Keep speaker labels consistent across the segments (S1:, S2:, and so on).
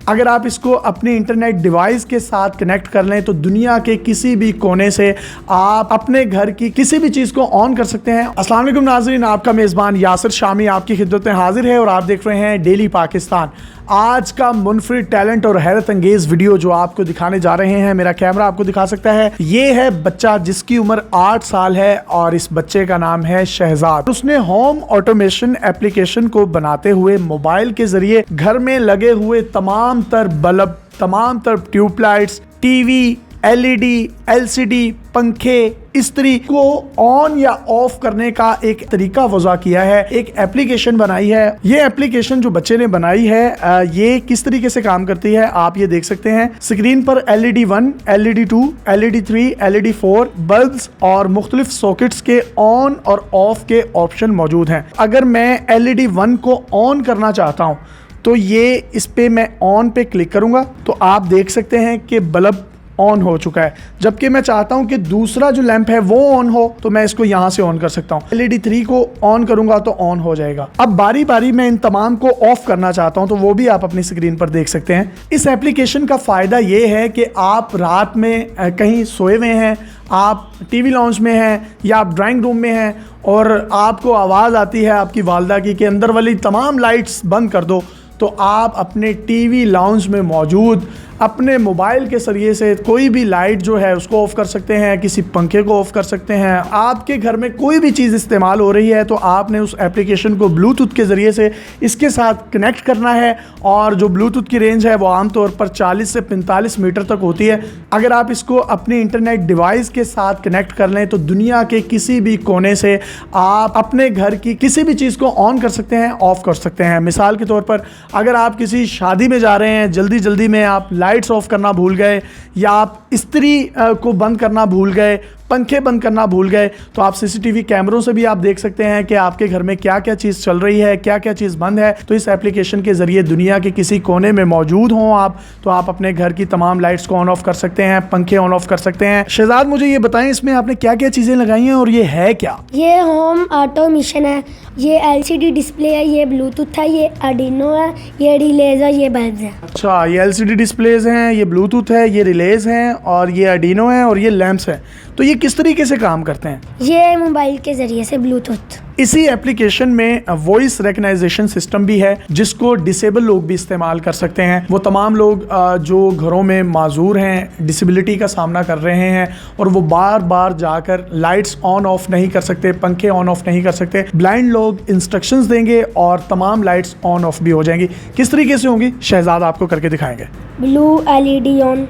S1: अगर आप इसको अपने इंटरनेट डिवाइस के साथ कनेक्ट कर लें तो दुनिया के किसी भी कोने से आप अपने घर की किसी भी चीज़ को ऑन कर सकते हैं। अस्सलाम वालेकुम नाज़रीन, आपका मेज़बान यासिर शामी आपकी खिदमत में हाजिर है और आप देख रहे हैं डेली पाकिस्तान। आज का मुनफरिद टैलेंट और हैरत अंगेज वीडियो जो आपको दिखाने जा रहे हैं, मेरा कैमरा आपको दिखा सकता है। ये है बच्चा जिसकी उम्र 8 साल है और इस बच्चे का नाम है शहजाद। उसने होम ऑटोमेशन एप्लीकेशन को बनाते हुए मोबाइल के जरिए घर में लगे हुए तमाम तर बल्ब, तमाम तर ट्यूबलाइट्स, टीवी, एलईडी, एलसीडी, पंखे, इस्त्री को ऑन या ऑफ करने का एक तरीका वज़ा किया है, एक एप्लीकेशन बनाई है। ये एप्लीकेशन जो बच्चे ने बनाई है ये किस तरीके से काम करती है आप ये देख सकते हैं। स्क्रीन पर LED 1, LED 2, LED 3, LED 4 bulbs और मुख्तलिफ सॉकेट्स के ऑन और ऑफ के ऑप्शन मौजूद हैं। अगर मैं LED 1 को ऑन करना चाहता हूँ तो ये इस पे मैं ऑन पे क्लिक करूंगा तो आप देख सकते हैं कि बल्ब ऑन हो चुका है। जबकि मैं चाहता हूं कि दूसरा जो लैंप है वो ऑन हो तो मैं इसको यहां से ऑन कर सकता हूं। LED 3 को ऑन करूंगा तो ऑन हो जाएगा। अब बारी बारी मैं इन तमाम को ऑफ करना चाहता हूं तो वो भी आप अपनी स्क्रीन पर देख सकते हैं। इस एप्लीकेशन का फ़ायदा ये है कि आप रात में कहीं सोए हुए हैं, आप टीवी लाउंज में हैं या आप ड्राइंग रूम में हैं और आपको आवाज़ आती है आपकी वालदा की कि अंदर वाली तमाम लाइट्स बंद कर दो, तो आप अपने टीवी लाउंज में मौजूद अपने मोबाइल के जरिए से कोई भी लाइट जो है उसको ऑफ कर सकते हैं, किसी पंखे को ऑफ कर सकते हैं। आपके घर में कोई भी चीज़ इस्तेमाल हो रही है तो आपने उस एप्लीकेशन को ब्लूटूथ के ज़रिए से इसके साथ कनेक्ट करना है और जो ब्लूटूथ की रेंज है वो आमतौर पर 40 से 45 मीटर तक होती है। अगर आप इसको अपने इंटरनेट डिवाइस के साथ कनेक्ट कर लें तो दुनिया के किसी भी कोने से आप अपने घर की किसी भी चीज़ को ऑन कर सकते हैं, ऑफ कर सकते हैं। मिसाल के तौर पर अगर आप किसी शादी में जा रहे हैं, जल्दी जल्दी में आप लाइट्स ऑफ करना भूल गए या आप इस्त्री को बंद करना भूल गए, पंखे बंद करना भूल गए, तो आप CCTV कैमरों से भी आप देख सकते हैं कि आपके घर में क्या क्या चीज़ चल रही है, क्या क्या चीज़ बंद है। तो इस एप्लीकेशन के ज़रिए दुनिया के किसी कोने में मौजूद हों आप तो आप अपने घर की तमाम लाइट्स को ऑन ऑफ कर सकते हैं, पंखे ऑन ऑफ कर सकते हैं। शहजाद, मुझे ये बताएं इसमें आपने क्या क्या चीज़ें लगाई हैं और ये है क्या?
S2: ये होम ऑटोमेशन है, ये LCD डिस्प्ले है, ये ब्लूटूथ है, ये आर्डिनो है, ये रिलेज है, ये बल्ब है।
S1: अच्छा, ये LCD डिस्प्लेज हैं, ये ब्लूटूथ है, ये रिलेज हैं और ये आर्डिनो है और ये लैंप्स हैं। तो ये किस तरीके से काम करते हैं?
S2: ये मोबाइल के ज़रिए से ब्लूटूथ।
S1: इसी एप्लीकेशन में वॉइस रिकग्नाइजेशन सिस्टम भी है जिसको डिसेबल लोग भी इस्तेमाल कर सकते हैं। वो तमाम लोग जो घरों में माजूर हैं, डिसेबिलिटी का सामना कर रहे हैं और वो बार बार जाकर लाइट्स ऑन ऑफ नहीं कर सकते, पंखे ऑन ऑफ नहीं कर सकते, ब्लाइंड लोग इंस्ट्रक्शंस देंगे और तमाम लाइट्स ऑन ऑफ भी हो जाएंगी। किस तरीके से होंगी शहजाद आपको करके दिखाएंगे।
S2: Blue LED on,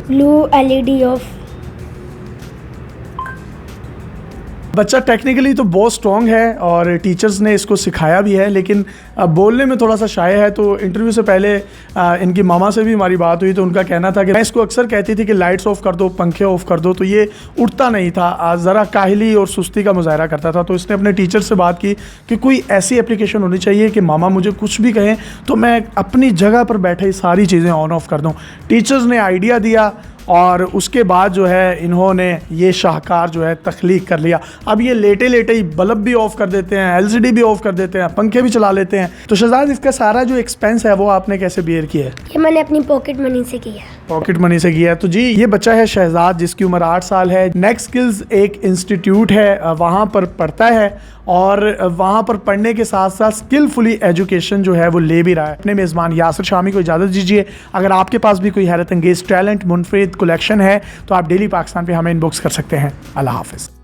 S2: blue LED of.
S1: बच्चा टेक्निकली तो बहुत स्ट्रॉन्ग है और टीचर्स ने इसको सिखाया भी है, लेकिन बोलने में थोड़ा सा शाय है। तो इंटरव्यू से पहले इनकी मामा से भी हमारी बात हुई तो उनका कहना था कि मैं इसको अक्सर कहती थी कि लाइट्स ऑफ कर दो, पंखे ऑफ कर दो, तो ये उठता नहीं था, ज़रा काहली और सुस्ती का मुजाहरा करता था। तो इसने अपने टीचर से बात की कि कोई ऐसी एप्लीकेशन होनी चाहिए कि मामा मुझे कुछ भी कहें तो मैं अपनी जगह पर बैठे ही सारी चीज़ें ऑन ऑफ कर दूँ। टीचर्स ने आइडिया दिया और उसके बाद जो है इन्होंने ये शाहकार जो है तख्लीक कर लिया। अब ये लेटे लेटे ही बल्ब भी ऑफ कर देते हैं, LCD भी ऑफ कर देते हैं, पंखे भी चला लेते हैं। तो शहजाद, इसका सारा जो एक्सपेंस है वो आपने कैसे बियर किया है?
S2: ये मैंने अपनी पॉकेट मनी से किया है।
S1: पॉकेट मनी से किया है। तो जी, ये बच्चा है शहजाद जिसकी उम्र 8 साल है। नेक्स्ट स्किल्स एक इंस्टीट्यूट है, वहाँ पर पढ़ता है और वहाँ पर पढ़ने के साथ साथ स्किलफुली एजुकेशन जो है वो ले भी रहा है। अपने मेज़बान यासिर शामी को इजाज़त दीजिए। अगर आपके पास भी कोई हैरत अंगेज टैलेंट मुनफरिद कलेक्शन है तो आप डेली पाकिस्तान पे हमें इनबॉक्स कर सकते हैं। अल्लाह हाफ़िज़।